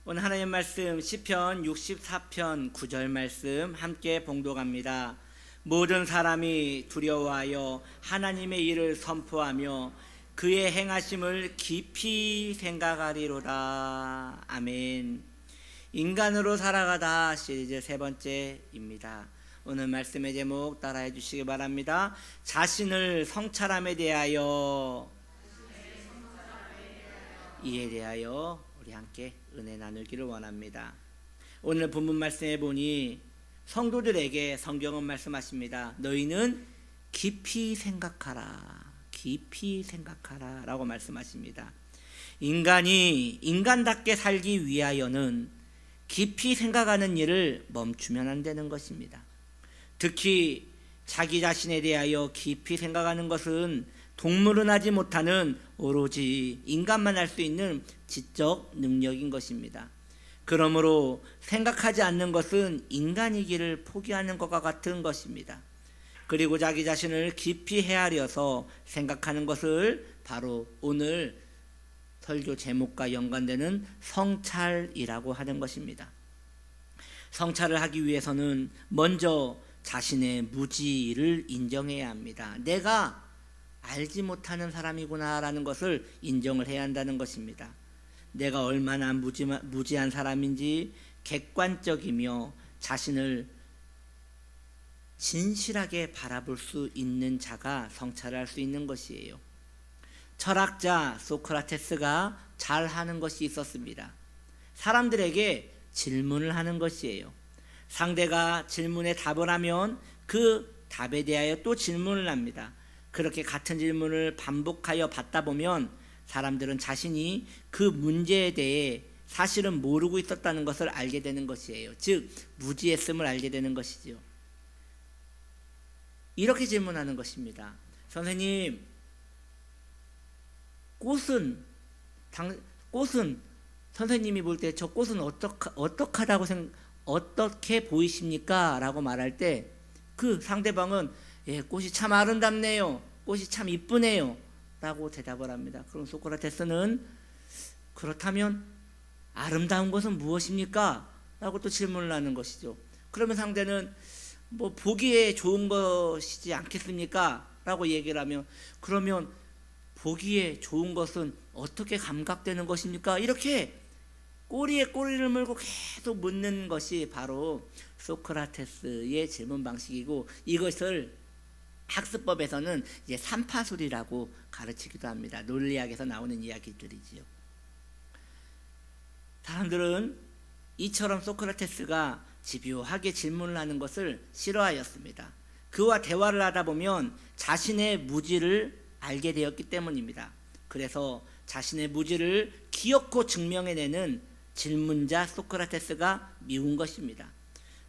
오늘 하나님 말씀 시편 64편 9절 말씀 함께 봉독합니다. 모든 사람이 두려워하여 하나님의 일을 선포하며 그의 행하심을 깊이 생각하리로다. 아멘. 인간으로 살아가다 시리즈 세 번째입니다. 오늘 말씀의 제목 따라해 주시기 바랍니다. 자신을 성찰함에 대하여, 이에 대하여 우리 함께 은혜 나누기를 원합니다. 오늘 본문 말씀에 보니 성도들에게 성경은 말씀하십니다. 너희는 깊이 생각하라, 깊이 생각하라 라고 말씀하십니다. 인간이 인간답게 살기 위하여는 깊이 생각하는 일을 멈추면 안 되는 것입니다. 특히 자기 자신에 대하여 깊이 생각하는 것은 동물은 하지 못하는 오로지 인간만 할 수 있는 지적 능력인 것입니다. 그러므로 생각하지 않는 것은 인간이기를 포기하는 것과 같은 것입니다. 그리고 자기 자신을 깊이 헤아려서 생각하는 것을 바로 오늘 설교 제목과 연관되는 성찰이라고 하는 것입니다. 성찰을 하기 위해서는 먼저 자신의 무지를 인정해야 합니다. 내가 알지 못하는 사람이구나 라는 것을 인정을 해야 한다는 것입니다. 내가 얼마나 무지한 사람인지 객관적이며 자신을 진실하게 바라볼 수 있는 자가 성찰을 할 수 있는 것이에요. 철학자 소크라테스가 잘하는 것이 있었습니다. 사람들에게 질문을 하는 것이에요. 상대가 질문에 답을 하면 그 답에 대하여 또 질문을 합니다. 그렇게 같은 질문을 반복하여 받다 보면 사람들은 자신이 그 문제에 대해 사실은 모르고 있었다는 것을 알게 되는 것이에요. 즉 무지했음을 알게 되는 것이죠. 이렇게 질문하는 것입니다. 선생님, 꽃은 선생님이 볼 때 저 꽃은 어떻게 보이십니까? 라고 말할 때 그 상대방은 꽃이 참 아름답네요, 꽃이 참 이쁘네요 라고 대답을 합니다. 그럼 소크라테스는 그렇다면 아름다운 것은 무엇입니까? 라고 또 질문을 하는 것이죠. 그러면 상대는 보기에 좋은 것이지 않겠습니까? 라고 얘기를 하면 그러면 보기에 좋은 것은 어떻게 감각되는 것입니까? 이렇게 꼬리에 꼬리를 물고 계속 묻는 것이 바로 소크라테스의 질문 방식이고, 이것을 학습법에서는 이제 삼파술이라고 가르치기도 합니다. 논리학에서 나오는 이야기들이지요. 사람들은 이처럼 소크라테스가 집요하게 질문을 하는 것을 싫어하였습니다. 그와 대화를 하다 보면 자신의 무지를 알게 되었기 때문입니다. 그래서 자신의 무지를 기어코 증명해내는 질문자 소크라테스가 미운 것입니다.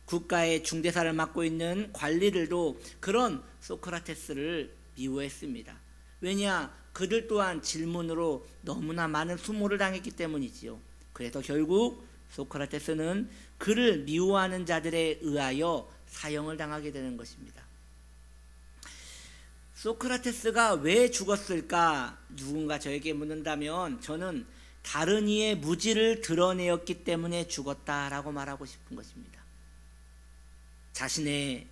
국가의 중대사를 맡고 있는 관리들도 그런 소크라테스를 미워했습니다. 왜냐? 그들 또한 질문으로 너무나 많은 수모를 당했기 때문이지요. 그래서 결국 소크라테스는 그를 미워하는 자들에 의하여 사형을 당하게 되는 것입니다. 소크라테스가 왜 죽었을까? 누군가 저에게 묻는다면 저는 다른 이의 무지를 드러내었기 때문에 죽었다라고 말하고 싶은 것입니다. 자신의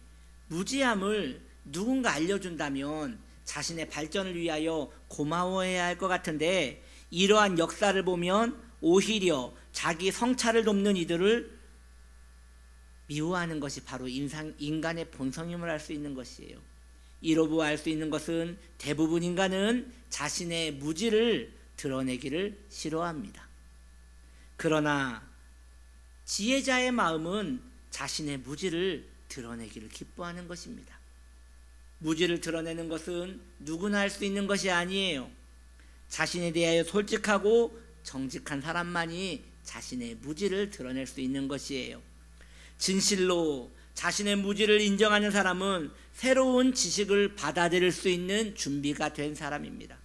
무지함을 누군가 알려준다면 자신의 발전을 위하여 고마워해야 할 것 같은데, 이러한 역사를 보면 오히려 자기 성찰을 돕는 이들을 미워하는 것이 바로 인간의 본성임을 알 수 있는 것이에요. 이로 알 수 있는 것은 대부분 인간은 자신의 무지를 드러내기를 싫어합니다. 그러나 지혜자의 마음은 자신의 무지를 드러내기를 기뻐하는 것입니다. 무지를 드러내는 것은 누구나 할 수 있는 것이 아니에요. 자신에 대하여 솔직하고 정직한 사람만이 자신의 무지를 드러낼 수 있는 것이에요. 진실로 자신의 무지를 인정하는 사람은 새로운 지식을 받아들일 수 있는 준비가 된 사람입니다.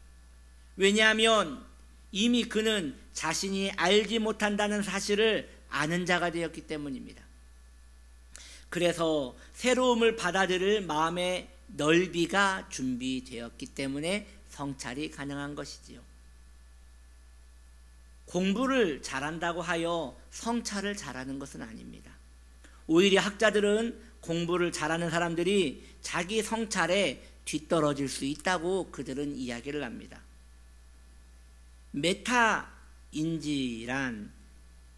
왜냐하면 이미 그는 자신이 알지 못한다는 사실을 아는 자가 되었기 때문입니다. 그래서 새로움을 받아들일 마음의 넓이가 준비되었기 때문에 성찰이 가능한 것이지요. 공부를 잘한다고 하여 성찰을 잘하는 것은 아닙니다. 오히려 학자들은 공부를 잘하는 사람들이 자기 성찰에 뒤떨어질 수 있다고 그들은 이야기를 합니다. 메타인지란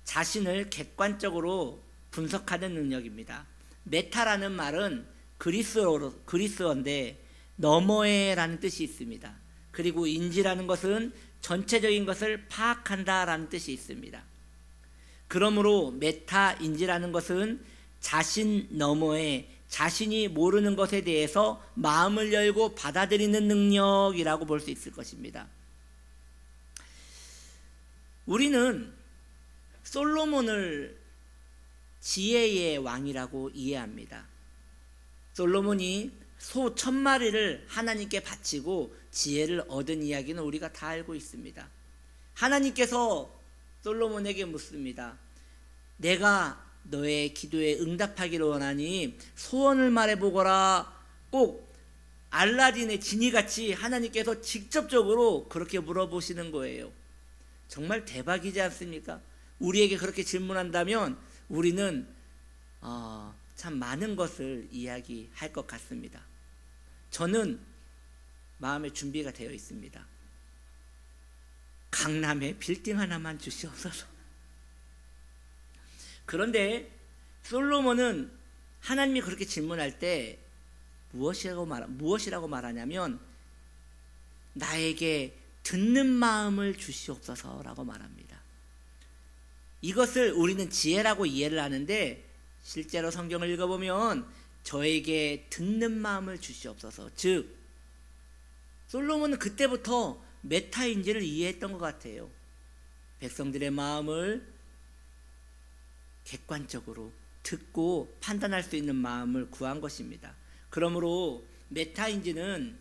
자신을 객관적으로 분석하는 능력입니다. 메타라는 말은 그리스어인데 너머에라는 뜻이 있습니다. 그리고 인지라는 것은 전체적인 것을 파악한다라는 뜻이 있습니다. 그러므로 메타인지라는 것은 자신 너머에 자신이 모르는 것에 대해서 마음을 열고 받아들이는 능력이라고 볼 수 있을 것입니다. 우리는 솔로몬을 지혜의 왕이라고 이해합니다. 솔로몬이 소 1000마리를 하나님께 바치고 지혜를 얻은 이야기는 우리가 다 알고 있습니다. 하나님께서 솔로몬에게 묻습니다. 내가 너의 기도에 응답하기를 원하니 소원을 말해보거라. 꼭 알라딘의 지니같이 하나님께서 직접적으로 그렇게 물어보시는 거예요. 정말 대박이지 않습니까? 우리에게 그렇게 질문한다면 우리는 참 많은 것을 이야기할 것 같습니다. 저는 마음의 준비가 되어 있습니다. 강남에 빌딩 하나만 주시옵소서. 그런데 솔로몬은 하나님이 그렇게 질문할 때 무엇이라고 말하냐면 나에게 듣는 마음을 주시옵소서라고 말합니다. 이것을 우리는 지혜라고 이해를 하는데 실제로 성경을 읽어보면 저에게 듣는 마음을 주시옵소서. 즉 솔로몬은 그때부터 메타인지를 이해했던 것 같아요. 백성들의 마음을 객관적으로 듣고 판단할 수 있는 마음을 구한 것입니다. 그러므로 메타인지가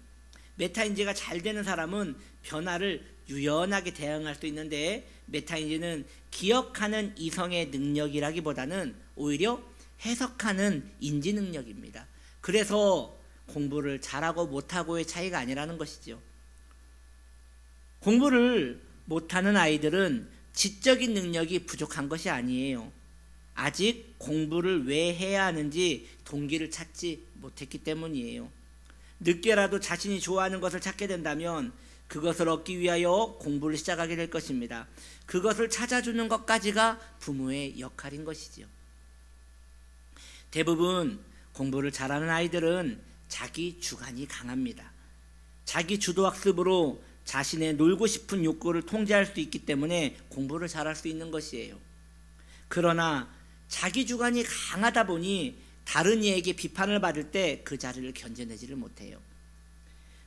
잘 되는 사람은 변화를 유연하게 대응할 수 있는데 메타인지는 기억하는 이성의 능력이라기보다는 오히려 해석하는 인지 능력입니다. 그래서 공부를 잘하고 못하고의 차이가 아니라는 것이죠. 공부를 못하는 아이들은 지적인 능력이 부족한 것이 아니에요. 아직 공부를 왜 해야 하는지 동기를 찾지 못했기 때문이에요. 늦게라도 자신이 좋아하는 것을 찾게 된다면 그것을 얻기 위하여 공부를 시작하게 될 것입니다. 그것을 찾아주는 것까지가 부모의 역할인 것이지요. 대부분 공부를 잘하는 아이들은 자기 주관이 강합니다. 자기 주도학습으로 자신의 놀고 싶은 욕구를 통제할 수 있기 때문에 공부를 잘할 수 있는 것이에요. 그러나 자기 주관이 강하다 보니 다른 이에게 비판을 받을 때 그 자리를 견뎌내지를 못해요.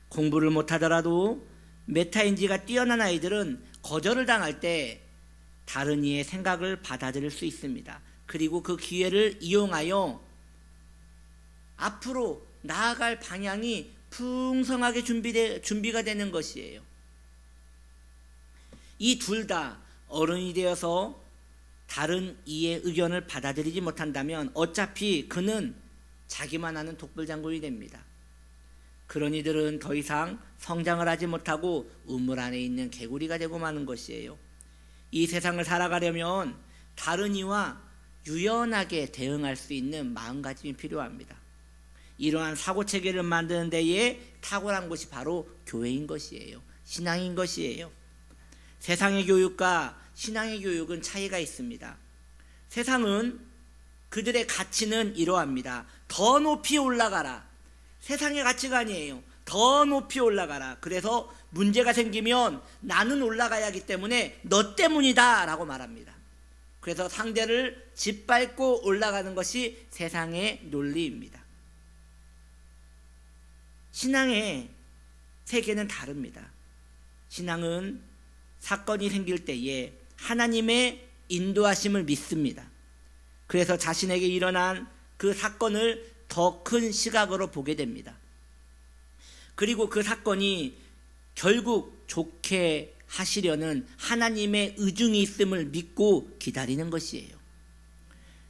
공부를 못하더라도 메타인지가 뛰어난 아이들은 거절을 당할 때 다른 이의 생각을 받아들일 수 있습니다. 그리고 그 기회를 이용하여 앞으로 나아갈 방향이 풍성하게 준비가 되는 것이에요. 이 둘 다 어른이 되어서 다른 이의 의견을 받아들이지 못한다면 어차피 그는 자기만 아는 독불장군이 됩니다. 그런 이들은 더 이상 성장을 하지 못하고 우물 안에 있는 개구리가 되고 마는 것이에요. 이 세상을 살아가려면 다른 이와 유연하게 대응할 수 있는 마음가짐이 필요합니다. 이러한 사고체계를 만드는 데에 탁월한 것이 바로 교회인 것이에요. 신앙인 것이에요. 세상의 교육과 신앙의 교육은 차이가 있습니다. 세상은 그들의 가치는 이러합니다. 더 높이 올라가라. 세상의 가치가 아니에요. 더 높이 올라가라. 그래서 문제가 생기면 나는 올라가야 하기 때문에 너 때문이다 라고 말합니다. 그래서 상대를 짓밟고 올라가는 것이 세상의 논리입니다. 신앙의 세계는 다릅니다. 신앙은 사건이 생길 때에 하나님의 인도하심을 믿습니다. 그래서 자신에게 일어난 그 사건을 더 큰 시각으로 보게 됩니다. 그리고 그 사건이 결국 좋게 하시려는 하나님의 의중이 있음을 믿고 기다리는 것이에요.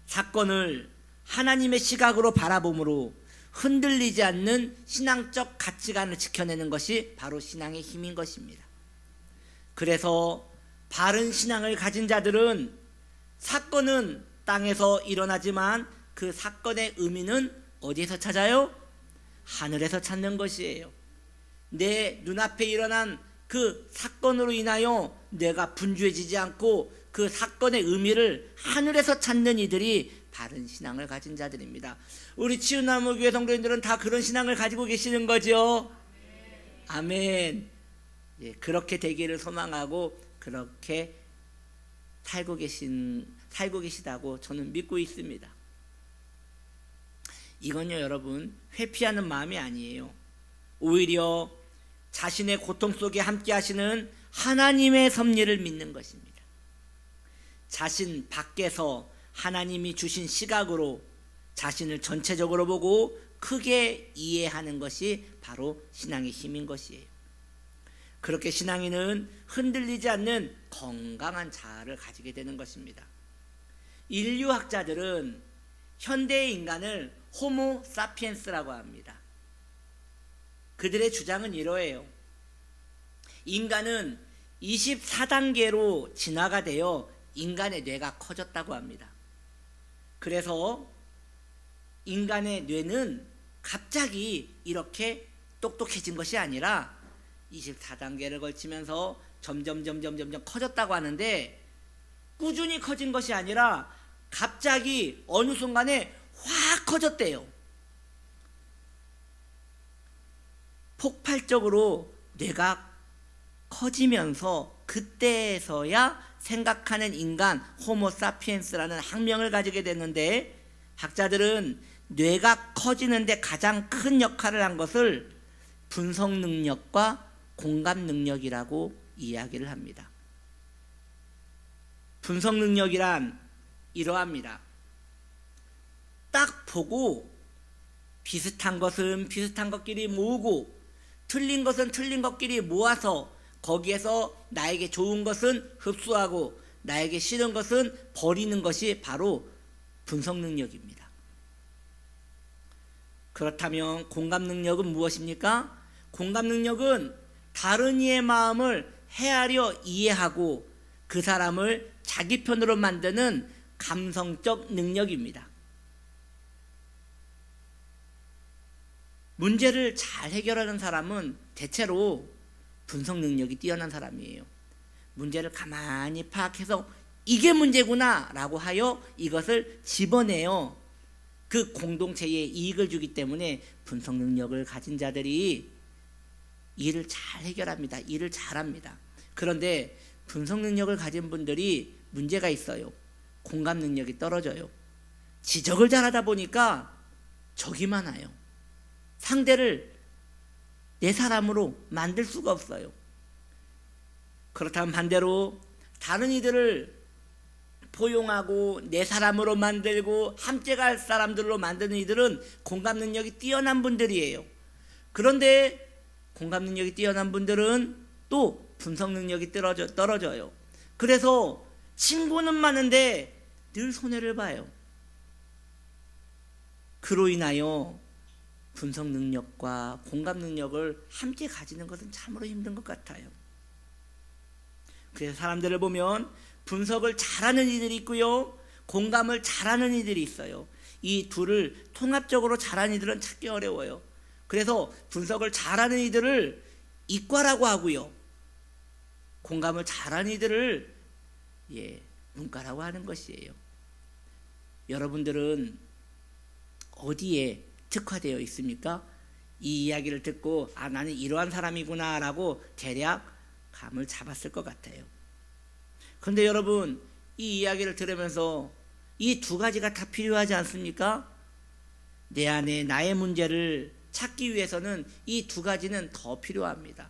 사건을 하나님의 시각으로 바라봄으로 흔들리지 않는 신앙적 가치관을 지켜내는 것이 바로 신앙의 힘인 것입니다. 그래서 바른 신앙을 가진 자들은 사건은 땅에서 일어나지만 그 사건의 의미는 어디에서 찾아요? 하늘에서 찾는 것이에요. 내 눈앞에 일어난 그 사건으로 인하여 내가 분주해지지 않고 그 사건의 의미를 하늘에서 찾는 이들이 바른 신앙을 가진 자들입니다. 우리 치유나무교회 성도님들은 다 그런 신앙을 가지고 계시는 거죠. 아멘. 예, 그렇게 되기를 소망하고 그렇게 살고 계시다고 저는 믿고 있습니다. 이건요 여러분 회피하는 마음이 아니에요. 오히려 자신의 고통 속에 함께 하시는 하나님의 섭리를 믿는 것입니다. 자신 밖에서 하나님이 주신 시각으로 자신을 전체적으로 보고 크게 이해하는 것이 바로 신앙의 힘인 것이에요. 그렇게 신앙인은 흔들리지 않는 건강한 자아를 가지게 되는 것입니다. 인류학자들은 현대의 인간을 호모 사피엔스라고 합니다. 그들의 주장은 이러해요. 인간은 24단계로 진화가 되어 인간의 뇌가 커졌다고 합니다. 그래서 인간의 뇌는 갑자기 이렇게 똑똑해진 것이 아니라 24단계를 걸치면서 점점 커졌다고 하는데, 꾸준히 커진 것이 아니라 갑자기 어느 순간에 확 커졌대요. 폭발적으로 뇌가 커지면서 그때에서야 생각하는 인간 호모 사피엔스라는 학명을 가지게 됐는데, 학자들은 뇌가 커지는데 가장 큰 역할을 한 것을 분석 능력과 공감 능력이라고 이야기를 합니다. 분석 능력이란 이러합니다. 딱 보고 비슷한 것은 비슷한 것끼리 모으고 틀린 것은 틀린 것끼리 모아서 거기에서 나에게 좋은 것은 흡수하고 나에게 싫은 것은 버리는 것이 바로 분석 능력입니다. 그렇다면 공감 능력은 무엇입니까? 공감 능력은 다른 이의 마음을 헤아려 이해하고 그 사람을 자기 편으로 만드는 감성적 능력입니다. 문제를 잘 해결하는 사람은 대체로 분석 능력이 뛰어난 사람이에요. 문제를 가만히 파악해서 이게 문제구나 라고 하여 이것을 집어내어 그 공동체에 이익을 주기 때문에 분석 능력을 가진 자들이 일을 잘 해결합니다. 일을 잘합니다. 그런데 분석 능력을 가진 분들이 문제가 있어요. 공감 능력이 떨어져요. 지적을 잘하다 보니까 적이 많아요. 상대를 내 사람으로 만들 수가 없어요. 그렇다면 반대로 다른 이들을 포용하고 내 사람으로 만들고 함께 갈 사람들로 만드는 이들은 공감 능력이 뛰어난 분들이에요. 그런데 공감 능력이 뛰어난 분들은 또 분석 능력이 떨어져요. 그래서 친구는 많은데 늘 손해를 봐요. 그로 인하여 분석 능력과 공감 능력을 함께 가지는 것은 참으로 힘든 것 같아요. 그래서 사람들을 보면 분석을 잘하는 이들이 있고요, 공감을 잘하는 이들이 있어요. 이 둘을 통합적으로 잘하는 이들은 찾기 어려워요. 그래서 분석을 잘하는 이들을 이과라고 하고요, 공감을 잘하는 이들을 문과라고 하는 것이에요. 여러분들은 어디에 특화되어 있습니까? 이 이야기를 듣고 나는 이러한 사람이구나 라고 대략 감을 잡았을 것 같아요. 그런데 여러분, 이 이야기를 들으면서 이 두 가지가 다 필요하지 않습니까? 내 안에 나의 문제를 찾기 위해서는 이 두 가지는 더 필요합니다.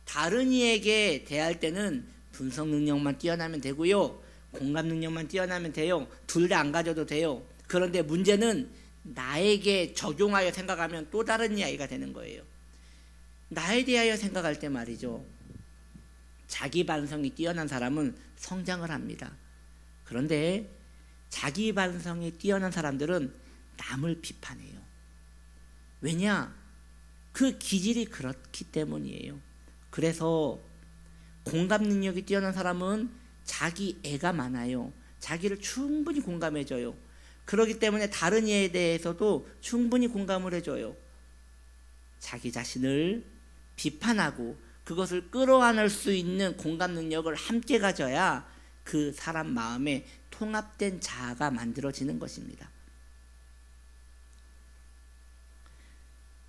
다른 이에게 대할 때는 분석 능력만 뛰어나면 되고요, 공감 능력만 뛰어나면 돼요. 둘 다 안 가져도 돼요. 그런데 문제는 나에게 적용하여 생각하면 또 다른 이야기가 되는 거예요. 나에 대하여 생각할 때 말이죠, 자기 반성이 뛰어난 사람은 성장을 합니다. 그런데 자기 반성이 뛰어난 사람들은 남을 비판해요. 왜냐? 그 기질이 그렇기 때문이에요. 그래서 공감 능력이 뛰어난 사람은 자기 애가 많아요. 자기를 충분히 공감해줘요. 그렇기 때문에 다른 이에 대해서도 충분히 공감을 해줘요. 자기 자신을 비판하고 그것을 끌어안을 수 있는 공감 능력을 함께 가져야 그 사람 마음에 통합된 자아가 만들어지는 것입니다.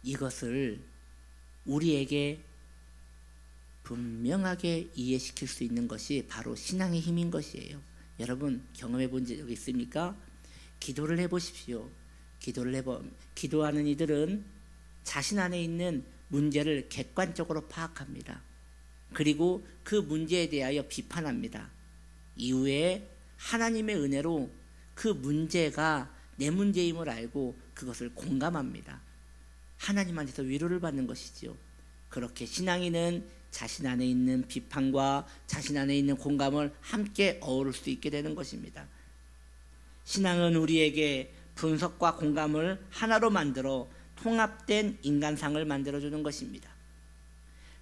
이것을 우리에게 분명하게 이해시킬 수 있는 것이 바로 신앙의 힘인 것이에요. 여러분 경험해 본 적 있습니까? 기도를 해보십시오. 기도하는 이들은 자신 안에 있는 문제를 객관적으로 파악합니다. 그리고 그 문제에 대하여 비판합니다. 이후에 하나님의 은혜로 그 문제가 내 문제임을 알고 그것을 공감합니다. 하나님한테서 위로를 받는 것이지요. 그렇게 신앙인은 자신 안에 있는 비판과 자신 안에 있는 공감을 함께 어우를 수 있게 되는 것입니다. 신앙은 우리에게 분석과 공감을 하나로 만들어 통합된 인간상을 만들어주는 것입니다.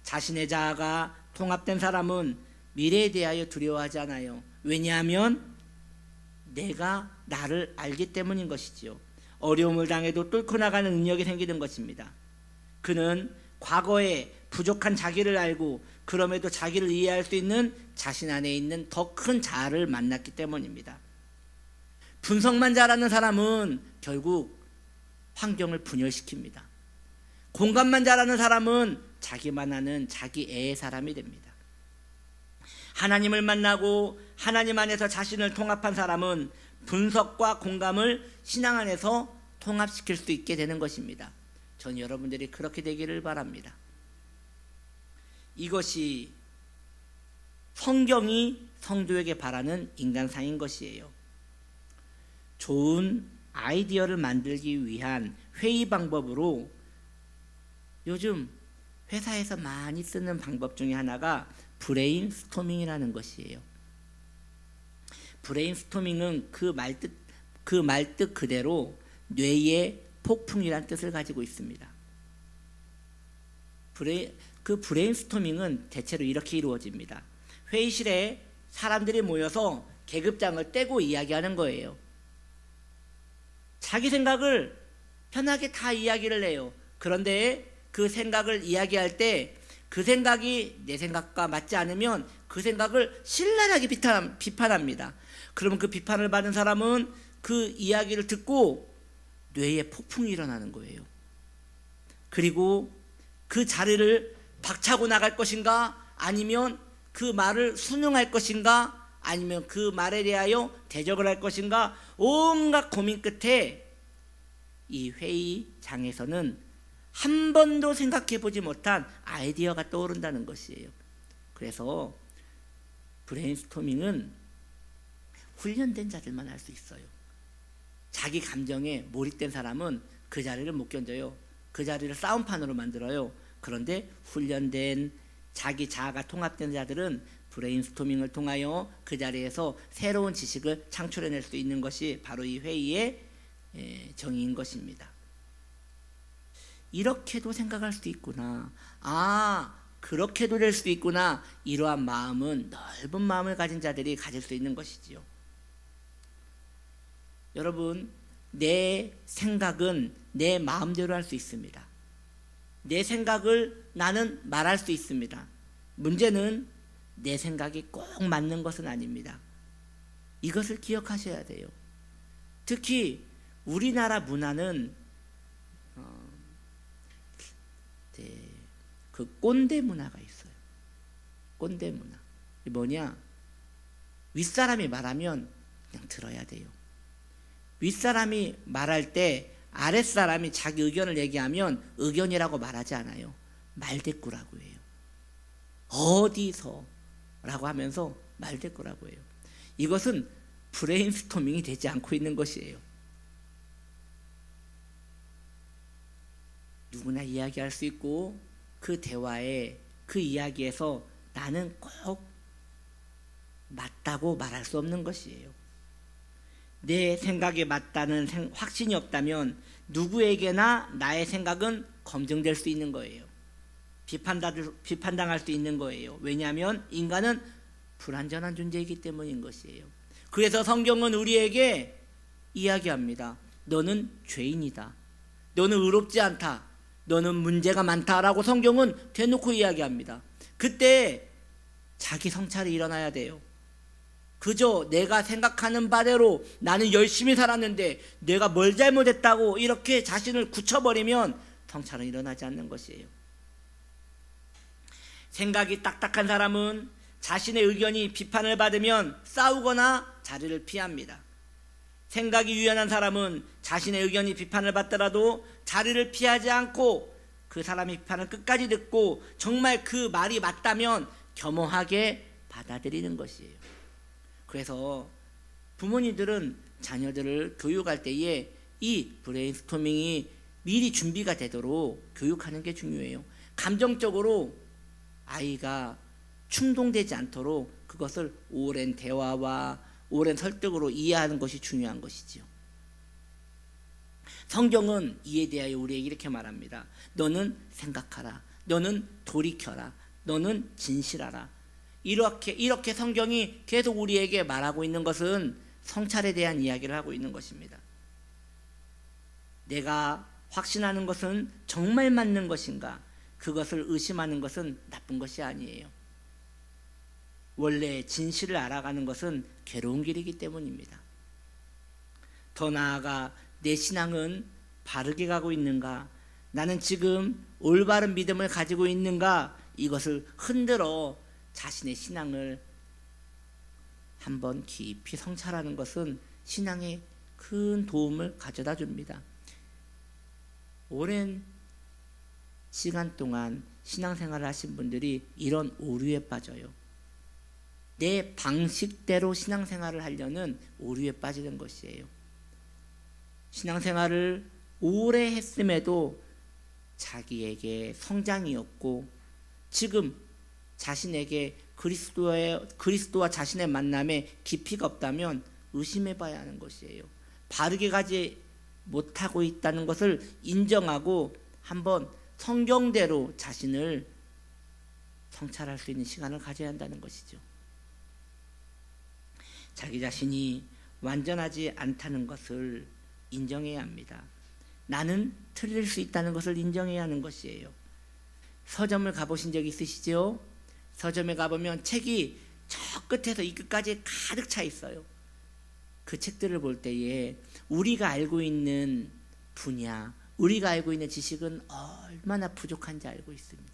자신의 자아가 통합된 사람은 미래에 대하여 두려워하지 않아요. 왜냐하면 내가 나를 알기 때문인 것이지요. 어려움을 당해도 뚫고 나가는 능력이 생기는 것입니다. 그는 과거에 부족한 자기를 알고 그럼에도 자기를 이해할 수 있는 자신 안에 있는 더 큰 자아를 만났기 때문입니다. 분석만 잘하는 사람은 결국 환경을 분열시킵니다. 공감만 잘하는 사람은 자기만 아는 자기 애의 사람이 됩니다. 하나님을 만나고 하나님 안에서 자신을 통합한 사람은 분석과 공감을 신앙 안에서 통합시킬 수 있게 되는 것입니다. 전 여러분들이 그렇게 되기를 바랍니다. 이것이 성경이 성도에게 바라는 인간상인 것이에요. 좋은 아이디어를 만들기 위한 회의 방법으로 요즘 회사에서 많이 쓰는 방법 중에 하나가 브레인스토밍이라는 것이에요. 브레인스토밍은 그 말뜻 그대로 뇌의 폭풍이란 뜻을 가지고 있습니다. 그 브레인스토밍은 대체로 이렇게 이루어집니다. 회의실에 사람들이 모여서 계급장을 떼고 이야기하는 거예요. 자기 생각을 편하게 다 이야기를 해요. 그런데 그 생각을 이야기할 때 그 생각이 내 생각과 맞지 않으면 그 생각을 신랄하게 비판합니다. 그러면 그 비판을 받은 사람은 그 이야기를 듣고 뇌에 폭풍이 일어나는 거예요. 그리고 그 자리를 박차고 나갈 것인가, 아니면 그 말을 순응할 것인가, 아니면 그 말에 대하여 대적을 할 것인가, 온갖 고민 끝에 이 회의장에서는 한 번도 생각해 보지 못한 아이디어가 떠오른다는 것이에요. 그래서 브레인스토밍은 훈련된 자들만 할 수 있어요. 자기 감정에 몰입된 사람은 그 자리를 못 견뎌요. 그 자리를 싸움판으로 만들어요. 그런데 훈련된 자기 자아가 통합된 자들은 브레인스토밍을 통하여 그 자리에서 새로운 지식을 창출해낼 수 있는 것이 바로 이 회의의 정의인 것입니다. 이렇게도 생각할 수 있구나, 그렇게도 될 수 있구나, 이러한 마음은 넓은 마음을 가진 자들이 가질 수 있는 것이지요. 여러분, 내 생각은 내 마음대로 할 수 있습니다. 내 생각을 나는 말할 수 있습니다. 문제는 내 생각이 꼭 맞는 것은 아닙니다. 이것을 기억하셔야 돼요. 특히 우리나라 문화는 그 꼰대 문화가 있어요. 꼰대 문화. 이게 뭐냐? 윗사람이 말하면 그냥 들어야 돼요. 윗사람이 말할 때 아랫사람이 자기 의견을 얘기하면 의견이라고 말하지 않아요. 말대꾸라고 해요. 어디서 라고 하면서 말대꾸라고 해요. 이것은 브레인스토밍이 되지 않고 있는 것이에요. 누구나 이야기할 수 있고 그 대화에 그 이야기에서 나는 꼭 맞다고 말할 수 없는 것이에요. 내 생각에 맞다는 확신이 없다면 누구에게나 나의 생각은 검증될 수 있는 거예요. 비판당할 수 있는 거예요. 왜냐하면 인간은 불완전한 존재이기 때문인 것이에요. 그래서 성경은 우리에게 이야기합니다. 너는 죄인이다. 너는 의롭지 않다. 너는 문제가 많다라고 성경은 대놓고 이야기합니다. 그때 자기 성찰이 일어나야 돼요. 그저 내가 생각하는 바대로 나는 열심히 살았는데 내가 뭘 잘못했다고 이렇게 자신을 굳혀버리면 성찰은 일어나지 않는 것이에요. 생각이 딱딱한 사람은 자신의 의견이 비판을 받으면 싸우거나 자리를 피합니다. 생각이 유연한 사람은 자신의 의견이 비판을 받더라도 자리를 피하지 않고 그 사람의 비판을 끝까지 듣고 정말 그 말이 맞다면 겸허하게 받아들이는 것이에요. 그래서 부모님들은 자녀들을 교육할 때에 이 브레인스토밍이 미리 준비가 되도록 교육하는 게 중요해요. 감정적으로 아이가 충동되지 않도록 그것을 오랜 대화와 오랜 설득으로 이해하는 것이 중요한 것이지요. 성경은 이에 대하여 우리에게 이렇게 말합니다. 너는 생각하라. 너는 돌이켜라. 너는 진실하라. 이렇게 성경이 계속 우리에게 말하고 있는 것은 성찰에 대한 이야기를 하고 있는 것입니다. 내가 확신하는 것은 정말 맞는 것인가? 그것을 의심하는 것은 나쁜 것이 아니에요. 원래 진실을 알아가는 것은 괴로운 길이기 때문입니다. 더 나아가 내 신앙은 바르게 가고 있는가? 나는 지금 올바른 믿음을 가지고 있는가? 이것을 흔들어 자신의 신앙을 한번 깊이 성찰하는 것은 신앙에 큰 도움을 가져다 줍니다. 오랜 시간 동안 신앙생활을 하신 분들이 이런 오류에 빠져요. 내 방식대로 신앙생활을 하려는 오류에 빠지는 것이에요. 신앙생활을 오래 했음에도 자기에게 성장이 없고 지금 자신에게 그리스도와 자신의 만남에 깊이가 없다면 의심해 봐야 하는 것이에요. 바르게 가지 못하고 있다는 것을 인정하고 한번 성경대로 자신을 성찰할 수 있는 시간을 가져야 한다는 것이죠. 자기 자신이 완전하지 않다는 것을 인정해야 합니다. 나는 틀릴 수 있다는 것을 인정해야 하는 것이에요. 서점을 가보신 적 있으시죠? 서점에 가보면 책이 저 끝에서 이 끝까지 가득 차 있어요. 그 책들을 볼 때에 우리가 알고 있는 분야, 우리가 알고 있는 지식은 얼마나 부족한지 알고 있습니다.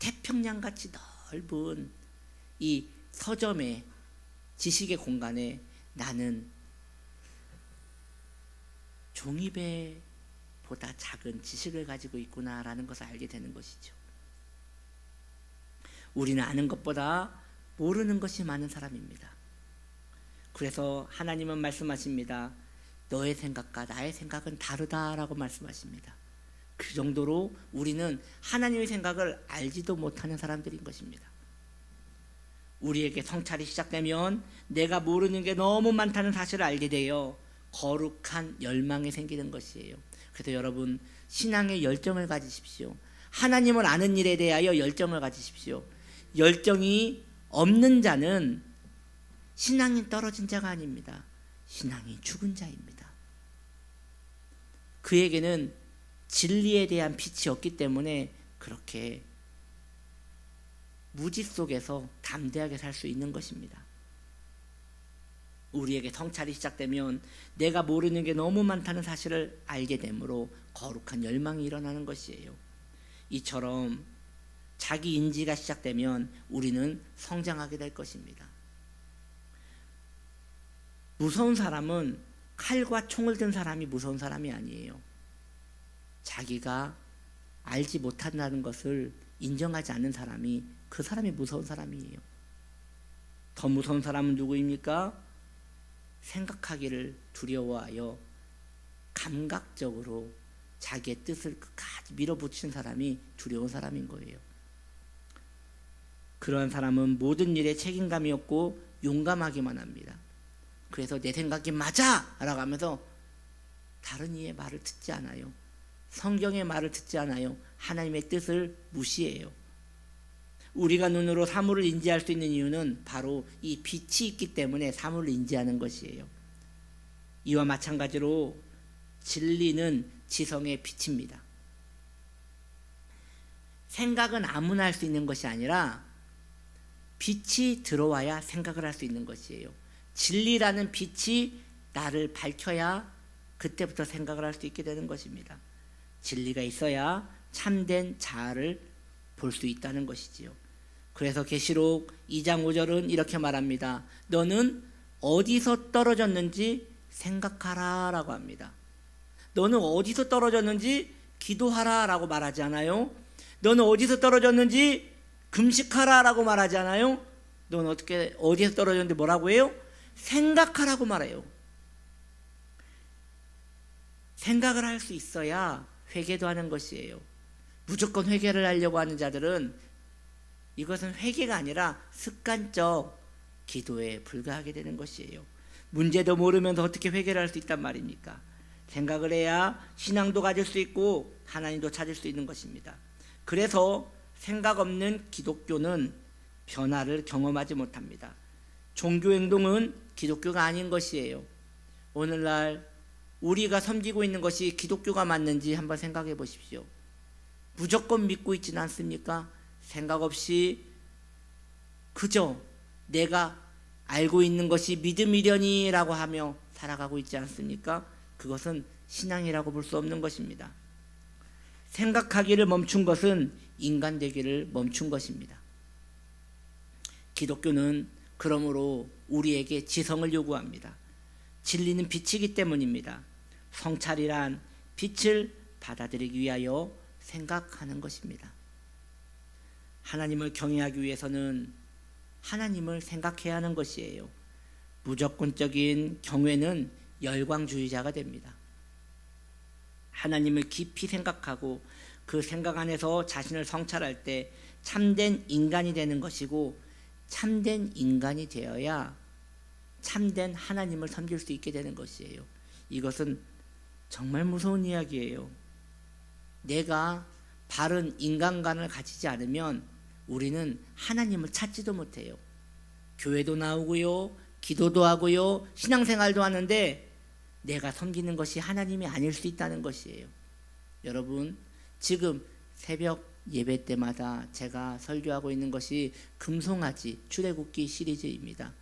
태평양같이 넓은 이 서점의 지식의 공간에 나는 종이배보다 작은 지식을 가지고 있구나라는 것을 알게 되는 것이죠. 우리는 아는 것보다 모르는 것이 많은 사람입니다. 그래서 하나님은 말씀하십니다. 너의 생각과 나의 생각은 다르다라고 말씀하십니다. 그 정도로 우리는 하나님의 생각을 알지도 못하는 사람들인 것입니다. 우리에게 성찰이 시작되면 내가 모르는 게 너무 많다는 사실을 알게 되어 거룩한 열망이 생기는 것이에요. 그래서 여러분 신앙의 열정을 가지십시오. 하나님을 아는 일에 대하여 열정을 가지십시오. 열정이 없는 자는 신앙이 떨어진 자가 아닙니다. 신앙이 죽은 자입니다. 그에게는 진리에 대한 빛이 없기 때문에 그렇게 무지 속에서 담대하게 살 수 있는 것입니다. 우리에게 성찰이 시작되면 내가 모르는 게 너무 많다는 사실을 알게 되므로 거룩한 열망이 일어나는 것이에요. 이처럼 자기 인지가 시작되면 우리는 성장하게 될 것입니다. 무서운 사람은 칼과 총을 든 사람이 무서운 사람이 아니에요. 자기가 알지 못한다는 것을 인정하지 않는 사람이 그 사람이 무서운 사람이에요. 더 무서운 사람은 누구입니까? 생각하기를 두려워하여 감각적으로 자기의 뜻을 끝까지 밀어붙이는 사람이 두려운 사람인 거예요. 그런 사람은 모든 일에 책임감이 없고 용감하기만 합니다. 그래서 내 생각이 맞아! 라고 하면서 다른 이의 말을 듣지 않아요. 성경의 말을 듣지 않아요. 하나님의 뜻을 무시해요. 우리가 눈으로 사물을 인지할 수 있는 이유는 바로 이 빛이 있기 때문에 사물을 인지하는 것이에요. 이와 마찬가지로 진리는 지성의 빛입니다. 생각은 아무나 할 수 있는 것이 아니라 빛이 들어와야 생각을 할 수 있는 것이에요. 진리라는 빛이 나를 밝혀야 그때부터 생각을 할 수 있게 되는 것입니다. 진리가 있어야 참된 자아를 볼 수 있다는 것이지요. 그래서 계시록 2장 5절은 이렇게 말합니다. 너는 어디서 떨어졌는지 생각하라 라고 합니다. 너는 어디서 떨어졌는지 기도하라 라고 말하지 않아요? 너는 어디서 떨어졌는지 금식하라 라고 말하지 않아요? 너는 어디서 떨어졌는지 뭐라고 해요? 생각하라고 말해요. 생각을 할 수 있어야 회개도 하는 것이에요. 무조건 회개를 하려고 하는 자들은 이것은 회개가 아니라 습관적 기도에 불과하게 되는 것이에요. 문제도 모르면서 어떻게 회개를 할 수 있단 말입니까? 생각을 해야 신앙도 가질 수 있고 하나님도 찾을 수 있는 것입니다. 그래서 생각 없는 기독교는 변화를 경험하지 못합니다. 종교 행동은 기독교가 아닌 것이에요. 오늘날 우리가 섬기고 있는 것이 기독교가 맞는지 한번 생각해 보십시오. 무조건 믿고 있지는 않습니까? 생각 없이 그저 내가 알고 있는 것이 믿음이려니라고 하며 살아가고 있지 않습니까? 그것은 신앙이라고 볼 수 없는 것입니다. 생각하기를 멈춘 것은 인간 되기를 멈춘 것입니다. 기독교는 그러므로 우리에게 지성을 요구합니다. 진리는 빛이기 때문입니다. 성찰이란 빛을 받아들이기 위하여 생각하는 것입니다. 하나님을 경외하기 위해서는 하나님을 생각해야 하는 것이에요. 무조건적인 경외는 열광주의자가 됩니다. 하나님을 깊이 생각하고 그 생각 안에서 자신을 성찰할 때 참된 인간이 되는 것이고, 참된 인간이 되어야 참된 하나님을 섬길 수 있게 되는 것이에요. 이것은 정말 무서운 이야기예요. 내가 바른 인간관을 가지지 않으면 우리는 하나님을 찾지도 못해요. 교회도 나오고요, 기도도 하고요, 신앙생활도 하는데 내가 섬기는 것이 하나님이 아닐 수 있다는 것이에요. 여러분, 지금 새벽 예배 때마다 제가 설교하고 있는 것이 금송아지 출애굽기 시리즈입니다.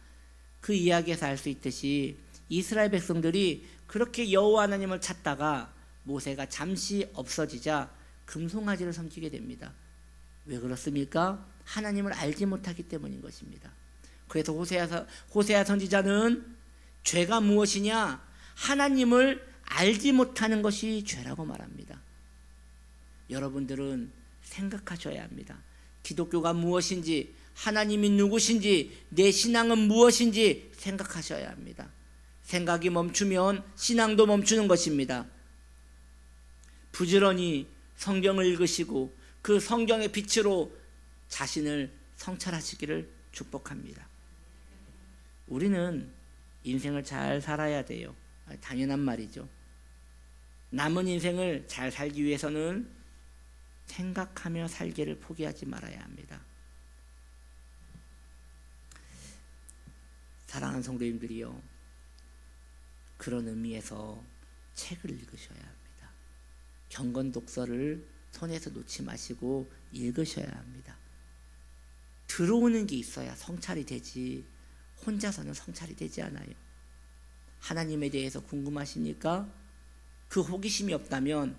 그 이야기에서 알 수 있듯이 이스라엘 백성들이 그렇게 여호와 하나님을 찾다가 모세가 잠시 없어지자 금송아지를 섬기게 됩니다. 왜 그렇습니까? 하나님을 알지 못하기 때문인 것입니다. 그래서 호세아 선지자는 죄가 무엇이냐? 하나님을 알지 못하는 것이 죄라고 말합니다. 여러분들은 생각하셔야 합니다. 기독교가 무엇인지, 하나님이 누구신지, 내 신앙은 무엇인지 생각하셔야 합니다. 생각이 멈추면 신앙도 멈추는 것입니다. 부지런히 성경을 읽으시고 그 성경의 빛으로 자신을 성찰하시기를 축복합니다. 우리는 인생을 잘 살아야 돼요. 당연한 말이죠. 남은 인생을 잘 살기 위해서는 생각하며 살기를 포기하지 말아야 합니다. 사랑하는 성도님들이요, 그런 의미에서 책을 읽으셔야 합니다. 경건 독서를 손에서 놓지 마시고 읽으셔야 합니다. 들어오는 게 있어야 성찰이 되지, 혼자서는 성찰이 되지 않아요. 하나님에 대해서 궁금하십니까? 그 호기심이 없다면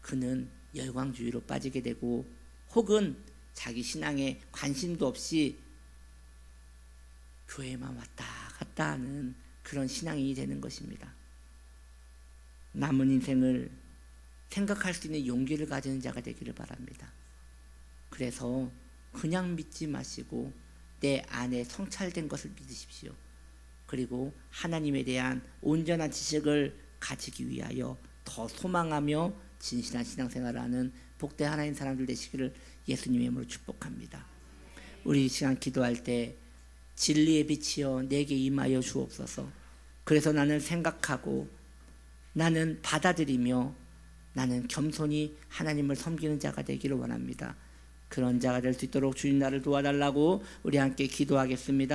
그는 열광주의로 빠지게 되고, 혹은 자기 신앙에 관심도 없이 교회만 왔다 갔다 하는 그런 신앙이 되는 것입니다. 남은 인생을 생각할 수 있는 용기를 가지는 자가 되기를 바랍니다. 그래서 그냥 믿지 마시고 내 안에 성찰된 것을 믿으십시오. 그리고 하나님에 대한 온전한 지식을 가지기 위하여 더 소망하며 진실한 신앙생활을 하는 복된 하나님 사람들 되시기를 예수님의 이름으로 축복합니다. 우리 이 시간 기도할 때 진리의 빛이여 내게 임하여 주옵소서. 그래서 나는 생각하고 나는 받아들이며 나는 겸손히 하나님을 섬기는 자가 되기를 원합니다. 그런 자가 될 수 있도록 주님 나를 도와달라고 우리 함께 기도하겠습니다.